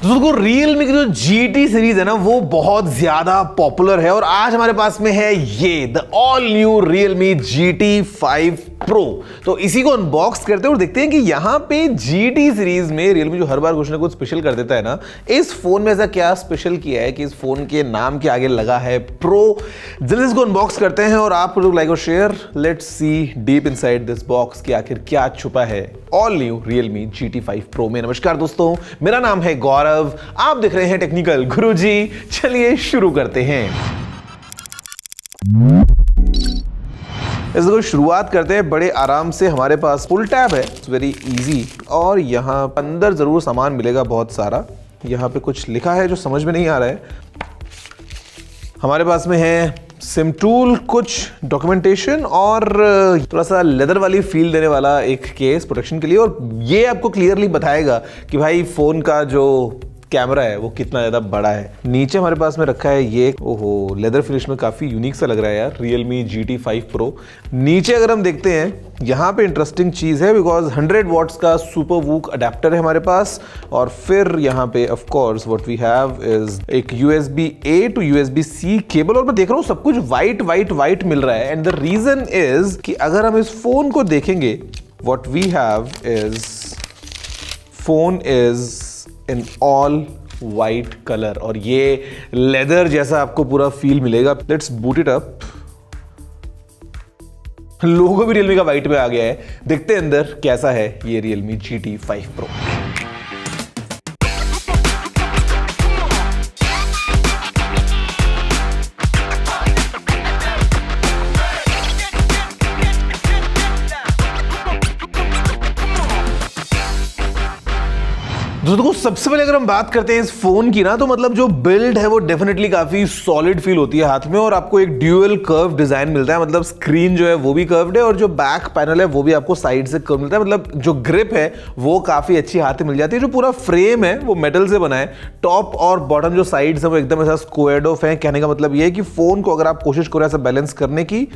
दोस्तों Realme की जो GT सीरीज है ना वो बहुत ज्यादा पॉपुलर है और आज हमारे पास में है ये the all new Realme GT 5 Pro। तो इसी को अनबॉक्स करते हैं और देखते हैं कि यहाँ पे GT सीरीज में Realme जो हर बार कुछ ना कुछ स्पेशल कर देता है ना, इस फोन में ऐसा क्या स्पेशल किया है कि इस फोन के नाम के आगे लगा है प्रो। जल्दी इसको अनबॉक्स करते हैं और आप लोग लाइक और share. Let's see deep inside this box कि आखिर क्या छुपा है all new Realme GT 5 Pro में। नमस्कार दोस्तों, मेरा नाम है गौरव, आप देख रहे हैं टेक्निकल गुरुजी। चलिए शुरू करते हैं। इसको शुरुआत करते हैं बड़े आराम से। हमारे पास फुल टैब है, इट्स वेरी इजी। और यहाँ अंदर जरूर सामान मिलेगा बहुत सारा। यहाँ पे कुछ लिखा है जो समझ में नहीं आ रहा है। हमारे पास में है सिम टूल, कुछ डॉक्यूमेंटेशन और थोड़ा सा लेदर वाली फील देने वाला एक केस प्रोटेक्शन के लिए। और ये आपको क्लियरली बताएगा कि भाई फोन का जो कैमरा है वो कितना ज्यादा बड़ा है। नीचे हमारे पास में रखा है ये, ओहो लेदर फिनिश में काफी यूनिक सा लग रहा है यार, Realme GT 5 Pro। नीचे अगर हम देखते हैं यहाँ पे इंटरेस्टिंग चीज है बिकॉज 100 वॉट्स का सुपर वूक अडेप्टर है हमारे पास। और फिर यहाँ पे of course what we have is एक USB-A to USB-C केबल। और मैं देख रहा हूँ सब कुछ वाइट मिल रहा है। एंड द रीजन इज कि अगर हम इस फोन को देखेंगे, what we have is phone is in all white colour और ये लेदर जैसा आपको पूरा फील मिलेगा। Let's boot it up. Logo भी Realme का वाइट में आ गया है। देखते हैं अंदर कैसा है ये Realme GT 5 Pro। दोस्तों सबसे पहले अगर हम बात करते हैं इस फोन की ना, तो मतलब जो बिल्ड है वो डेफिनेटली काफी सॉलिड फील होती है हाथ में। और आपको एक ड्यूअल कर्व डिजाइन मिलता है, मतलब स्क्रीन जो है वो भी कर्व्ड है और जो बैक पैनल है वो भी आपको साइड से कर्व मिलता है। मतलब जो ग्रिप है वो काफी अच्छी हाथ में मिल जाती है। जो पूरा फ्रेम है वो मेटल से बना है। टॉप और बॉटम जो साइड्स है वो एकदम ऐसा स्क्वायर्ड ऑफ है। कहने का मतलब ये है कि फोन को अगर आप कोशिश करो ऐसा बैलेंस करने की,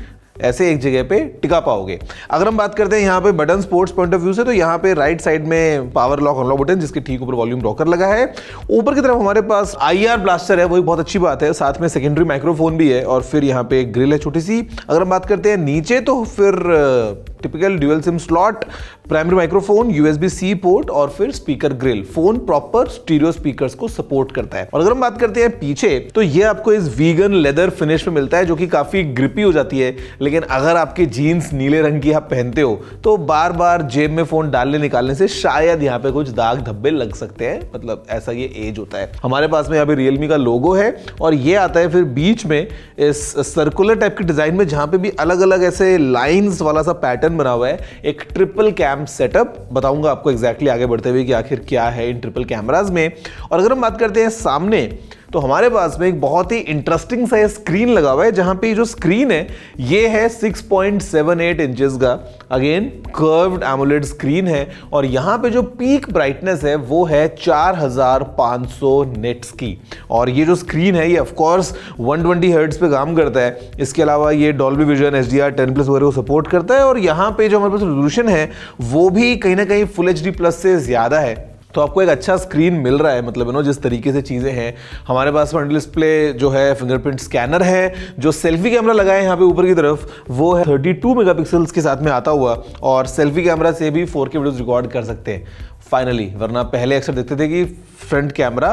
ऐसे एक जगह पे टिका पाओगे। अगर हम बात करते हैं यहाँ पे button sports point of view से, तो यहाँ पे राइट साइड में पावर लॉक अनलॉक बटन, जिसके ठीक ऊपर वॉल्यूम रॉकर लगा है। ऊपर की तरफ हमारे पास IR ब्लास्टर है, वही बहुत अच्छी बात है। साथ में सेकेंडरी माइक्रोफोन भी है और फिर यहाँ पे एक ग्रिल है छोटी सी। अगर हम बात करते हैं नीचे, तो फिर typical dual SIM slot, primary microphone, USB-C port और फिर speaker grill. Phone proper stereo speakers को सपोर्ट करता है। और अगर हम बात करते हैं पीछे, तो ये आपको इस वीगन लेदर फिनिश में मिलता है जो कि काफी ग्रिपी हो जाती है। लेकिन अगर आपके जीन्स नीले रंग की आप पहनते हो तो बार बार जेब में फोन डालने निकालने से शायद यहाँ पे कुछ दाग धब्बे लग सकते हैं। मतलब ऐसा ये एज होता है। हमारे पास में यहाँ पे Realme का लोगो है और ये आता है फिर बीच में इस सर्कुलर टाइप के डिजाइन में, जहां पे भी अलग अलग ऐसे लाइंस वाला सा पैटर्न बना हुआ है। एक ट्रिपल कैम सेटअप बताऊंगा आपको एग्जैक्टली आगे बढ़ते हुए कि आखिर क्या है इन ट्रिपल कैमराज में। और अगर हम बात करते हैं सामने, तो हमारे पास में एक बहुत ही इंटरेस्टिंग सा स्क्रीन लगा हुआ है, जहां पे जो स्क्रीन है ये है 6.78 इंचेस का, अगेन कर्व्ड एमोलेड स्क्रीन है। और यहां पे जो पीक ब्राइटनेस है वो है 4500 निट्स की। और ये जो स्क्रीन है ये ऑफ कोर्स 120 हर्ट्ज पे काम करता है। इसके अलावा ये डॉल्बी विजन HDR10+ वगैरह को सपोर्ट करता है। और यहाँ पे जो हमारे पास रेजोल्यूशन है वो भी कहीं ना कहीं फुल HD+ से ज्यादा है। तो आपको एक अच्छा स्क्रीन मिल रहा है। मतलब जिस तरीके से चीज़ें हैं, हमारे पास फ्रंट डिस्प्ले जो है, फिंगरप्रिंट स्कैनर है, जो सेल्फी कैमरा लगा है यहाँ पे ऊपर की तरफ वो है 32 मेगापिक्सल्स के साथ में आता हुआ। और सेल्फी कैमरा से भी 4K वीडियोस रिकॉर्ड कर सकते हैं फाइनली। वरना पहले अक्सर देखते थे कि फ्रंट कैमरा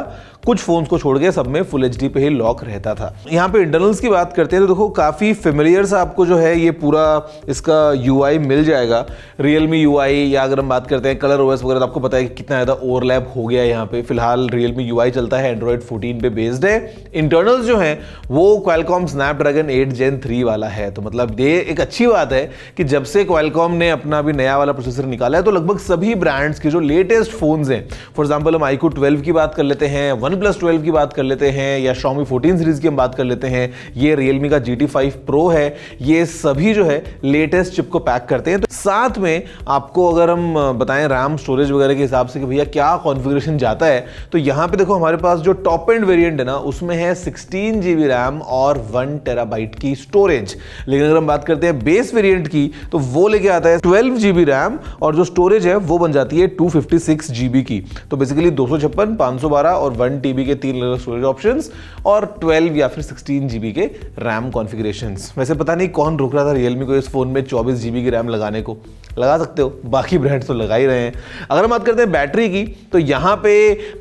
कुछ फोन्स को छोड़ के सब में फुल HD पे ही लॉक रहता था। यहाँ पे इंटरनल्स की बात करते हैं तो देखो काफी फेमिलियर सा आपको जो है ये पूरा इसका UI मिल जाएगा, Realme UI। या अगर हम बात करते हैं कलर OS वगैरह, तो आपको पता है कि कितना ज्यादा ओवरलैप हो गया है यहाँ पे। फिलहाल Realme UI चलता है, Android 14 पे बेस्ड है। इंटरनल्स जो है वो Qualcomm Snapdragon 8 Gen 3 वाला है। तो मतलब ये एक अच्छी बात है कि जब से Qualcomm ने अपना भी नया वाला प्रोसेसर निकाला है, तो लगभग सभी ब्रांड्स के जो लेटेस्ट फोन्स हैं, फॉर एग्जाम्पल हम iQOO 12 की बात कर लेते हैं, OnePlus 12 की बात कर लेते हैं, या Xiaomi 14 सीरीज की हम बात कर लेते हैं, ये Realme का GT 5 Pro है, ये सभी जो है लेटेस्ट चिप को पैक करते हैं। तो साथ में आपको अगर हम बताएं रैम स्टोरेज वगैरह के हिसाब से कि भैया क्या क्या कॉन्फ़िगरेशन जाता है, तो यहाँ पे देखो हमारे पास जो टॉप एंड वेरिएंट है ना उसमें है 16 GB रैम और 1 TB की स्टोरेज। लेकिन अगर हम बात करते हैं बेस वेरिएंट की तो वो लेके आता है 12 GB रैम और जो स्टोरेज है वो बन जाती है 256 GB की। तो बेसिकली 256, 512 और 1 TB के 3 अलग स्टोरेज ऑप्शंस और 12 या फिर 16 GB के रैम कॉन्फ़िगरेशंस। वैसे पता नहीं कौन रोक रहा था रियलमी को इस फोन में 24 GB की रैम लगाने को, लगा सकते हो, बाकी ब्रांड्स तो लगा ही रहे हैं। अगर हम बात करते हैं बैटरी की तो यहाँ पे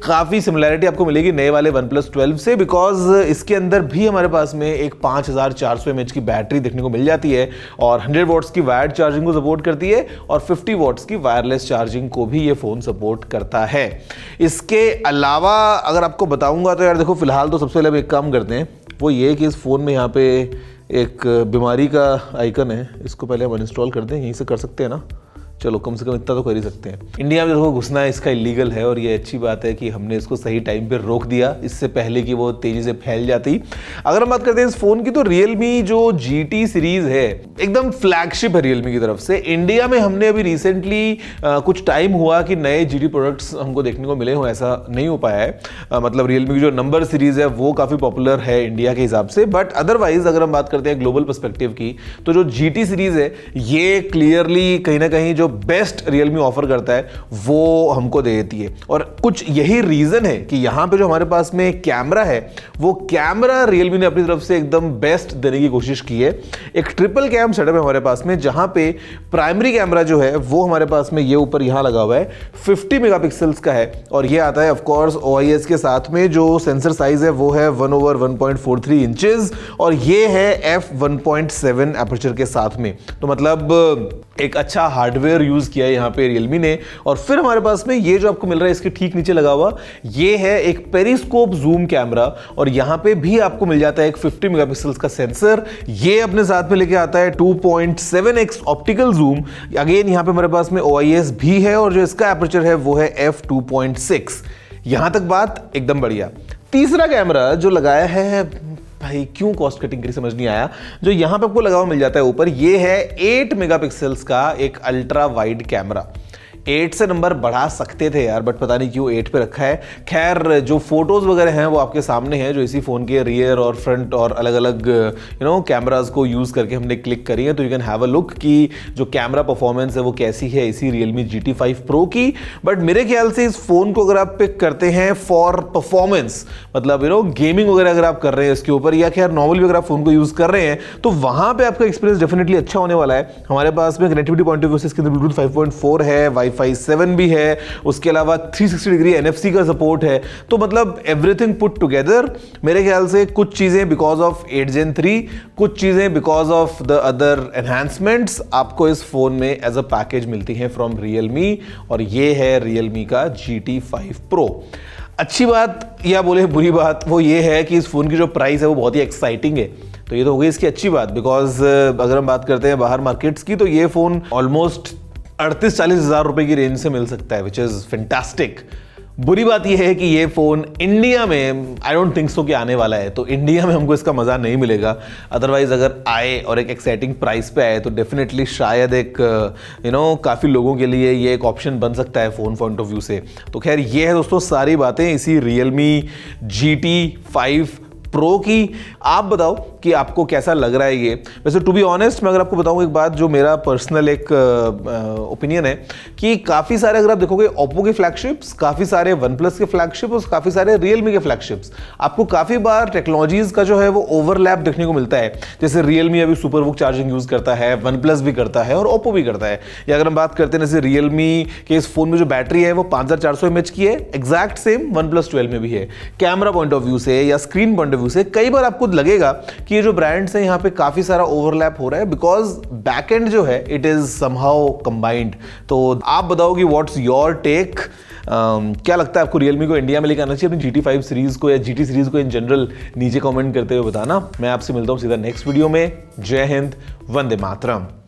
काफी सिमिलरिटी आपको मिलेगी नए वाले OnePlus 12 से, बिकॉज इसके अंदर भी हमारे पास में एक 5400 mAh की बैटरी देखने को मिल जाती है और 100 वॉट्स की वायर्ड चार्जिंग को सपोर्ट करती है और 50 वॉट्स की वायरलेस चार्जिंग को भी ये फोन सपोर्ट करता है। इसके अलावा अगर आपको बताऊंगा तो यार देखो फिलहाल तो सबसे पहले एक काम करते हैं, वो ये कि इस फोन में यहाँ पे एक बीमारी का आइकन है, इसको पहले हम अनइंस्टॉल कर दें। यहीं से कर सकते हैं ना, चलो कम से कम इतना तो कर ही सकते हैं। इंडिया में देखो घुसना इसका इलीगल है और ये अच्छी बात है कि हमने इसको सही टाइम पे रोक दिया, इससे पहले कि वो तेजी से फैल जाती। अगर हम बात करते हैं इस फोन की तो रियलमी जो GT सीरीज है एकदम फ्लैगशिप है रियलमी की तरफ से। इंडिया में हमने अभी रिसेंटली कुछ टाइम हुआ कि नए GT प्रोडक्ट्स हमको देखने को मिले हो, ऐसा नहीं हो पाया है। मतलब रियलमी की जो नंबर सीरीज है वो काफ़ी पॉपुलर है इंडिया के हिसाब से, बट अदरवाइज अगर हम बात करते हैं ग्लोबल पर्सपेक्टिव की तो जो GT सीरीज है ये क्लियरली कहीं ना कहीं जो बेस्ट रियलमी ऑफर करता है वो हमको दे देती है। और कुछ यही रीजन है कि यहां पे जो हमारे पास में कैमरा है वो कैमरा रियलमी ने अपनी तरफ से एकदम बेस्ट देने की कोशिश की है। एक ट्रिपल कैम सेटअप है हमारे पास में, जहां पे प्राइमरी कैमरा जो है वो हमारे पास में ये ऊपर यहां लगा हुआ है 50 मेगापिक्सल्स का है और ये आता है ऑफकोर्स OIS के साथ में। जो सेंसर साइज है वो है 1/1.43 इंचेस और ये है f1.7 एपर्चर के साथ में। तो मतलब एक अच्छा हार्डवेयर यूज किया है यहाँ पे रियलमी ने। और फिर हमारे पास में ये जो आपको मिल रहा है इसके ठीक नीचे लगा हुआ ये है एक पेरिस्कोप जूम कैमरा और यहाँ पे भी आपको मिल जाता है एक 50 मेगापिक्सल्स का सेंसर। ये अपने साथ में लेके आता है 2.7x ऑप्टिकल जूम। अगेन यहाँ पे हमारे पास में OIS भी है और जो इसका एपर्चर है वो है f2.6। यहां तक बात एकदम बढ़िया। तीसरा कैमरा जो लगाया है भाई क्यों कॉस्ट कटिंग करी समझ नहीं आया, जो यहां पे आपको लगा हुआ मिल जाता है ऊपर, ये है 8 मेगापिक्सल्स का एक अल्ट्रा वाइड कैमरा। 8 से नंबर बढ़ा सकते थे यार, बट पता नहीं क्यों 8 पे रखा है। खैर जो फोटोज वगैरह हैं वो आपके सामने हैं, जो इसी फोन के रियर और फ्रंट और अलग अलग कैमराज को यूज करके हमने क्लिक करी है। तो you can have a look कि जो कैमरा परफॉर्मेंस है वो कैसी है इसी Realme GT 5 Pro की। बट मेरे ख्याल से इस फोन को अगर आप पिक करते हैं फॉर परफॉर्मेंस, मतलब गेमिंग वगैरह अगर आप कर रहे हैं इसके ऊपर, या खैर नॉर्मल भी अगर आप फोन को यूज कर रहे हैं, तो वहां पे आपका एक्सपीरियंस डेफिनेटली अच्छा होने वाला है। हमारे पास में कनेक्टिविटी पॉइंट ऑफ व्यू से इसके अंदर ब्लूटूथ 5.4 है, Wi-Fi 7 भी है, उसके अलावा 360 डिग्री NFC का सपोर्ट है। तो मतलब एवरीथिंग पुट टुगेदर मेरे ख्याल से कुछ चीजें बिकॉज ऑफ 8 Gen 3, कुछ चीजें because of the other enhancements आपको इस फोन में एज अ पैकेज मिलती हैं फ्रॉम Realme और ये है Realme का GT 5 Pro। अच्छी बात या बोले बुरी बात वो ये है कि इस फोन की जो प्राइस है वो बहुत ही एक्साइटिंग है। तो ये तो हो गई इसकी अच्छी बात, बिकॉज अगर हम बात करते हैं बाहर मार्केट्स की तो ये फोन ऑलमोस्ट 38-40 हज़ार रुपए की रेंज से मिल सकता है, विच इज फैंटास्टिक। बुरी बात यह है कि ये फोन इंडिया में आई डोंट थिंक सो कि आने वाला है, तो इंडिया में हमको इसका मजा नहीं मिलेगा। अदरवाइज अगर आए और एक एक्साइटिंग प्राइस पे आए तो डेफिनेटली शायद एक काफी लोगों के लिए ये एक ऑप्शन बन सकता है फोन पॉइंट ऑफ व्यू से। तो खैर ये है दोस्तों सारी बातें इसी Realme GT 5 Pro की। आप बताओ कि आपको कैसा लग रहा है ये। वैसे टू बी ऑनेस्ट मैं अगर आपको बताऊं एक बात, जो मेरा पर्सनल एक ओपिनियन है कि काफ़ी सारे अगर आप देखोगे ओप्पो के फ्लैगशिप्स, काफ़ी सारे OnePlus के फ्लैगशिप और काफ़ी सारे Realme के फ्लैगशिप्स, आपको काफ़ी बार टेक्नोलॉजीज का जो है वो ओवरलैप देखने को मिलता है। जैसे Realme अभी सुपरबुक चार्जिंग यूज़ करता है, OnePlus भी करता है और ओप्पो भी करता है। या अगर हम बात करते हैं जैसे Realme के इस फोन में जो बैटरी है वो 5400 mAh की है, एग्जैक्ट सेम OnePlus 12 में भी है। कैमरा पॉइंट ऑफ व्यू से या स्क्रीन पॉइंट ऑफ व्यू से कई बार आपको लगेगा कि ये जो ब्रांड्स हैं यहाँ पे काफी सारा ओवरलैप हो रहा है, बिकॉज बैकएंड जो है इट इज समहाउ कंबाइंड। तो आप बताओ कि व्हाट्स योर टेक, क्या लगता है आपको Realme को इंडिया में लेकर आना चाहिए अपनी GT 5 सीरीज को या GT सीरीज को इन जनरल? नीचे कमेंट करते हुए बताना। मैं आपसे मिलता हूं सीधा नेक्स्ट वीडियो में। जय हिंद, वंदे मातरम।